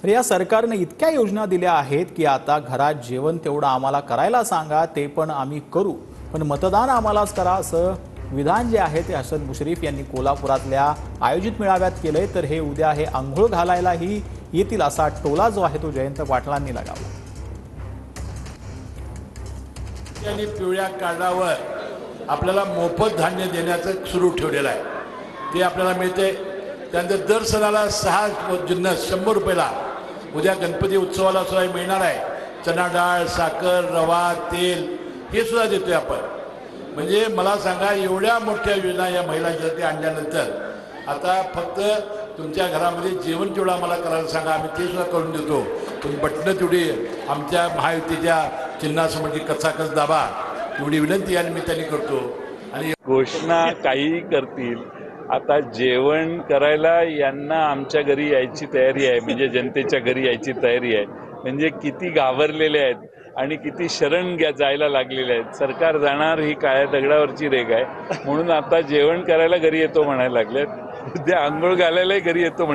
तर या सरकारने इतक्या योजना दिल्या आहेत की आता घरात जेवण तेवढं आम्हाला करायला सांगा, ते पण आम्ही करू, पण मतदान आम्हालाच करा, असं विधान जे आहे ते हसन मुश्रीफ यांनी कोल्हापुरातल्या आयोजित मेळाव्यात केलंय. तर हे उद्या हे आंघोळ घालायलाही येतील असा टोला जो आहे तो जयंत पाटलांनी लगावला. आणि पिवळ्या कार्डावर आपल्याला मोफत धान्य देण्याचं सुरू ठेवलेलं आहे, ते आपल्याला मिळते. त्यानंतर दर सणाला 6 जिन्नस 100 रुपयाला उद्या गणपती उत्सवाला सुद्धा मिळणार आहे. चणा डाळ, साखर, रवा, तेल हे सुद्धा देतोय आपण. म्हणजे मला सांगा, एवढ्या मोठ्या योजना या महिलांच्या ते आणल्यानंतर आता फक्त तुमच्या घरामध्ये जेवण तेवढं आम्हाला करायला सांगा, आम्ही ते सुद्धा करून देतो. पण बटणं तेवढी आमच्या महायुतीच्या चिन्हासमोर कचाकच दाबा, एवढी विनंती या निमित्ताने करतो. आणि घोषणा काही करतील. आता जेवण करायला यांना आमच्या घरी यायची तयारी आहे, म्हणजे जनतेच्या घरी यायची तयारी आहे. म्हणजे किती घाबरलेले आहेत आणि किती शरण जायला लागलेले आहेत. सरकार जाणार ही काळ्या दगडावरची रेघ आहे, म्हणून आता जेवण करायला घरी येतो म्हणायला लागलेत. उद्या आंघोळ घालायलाही घरी येतो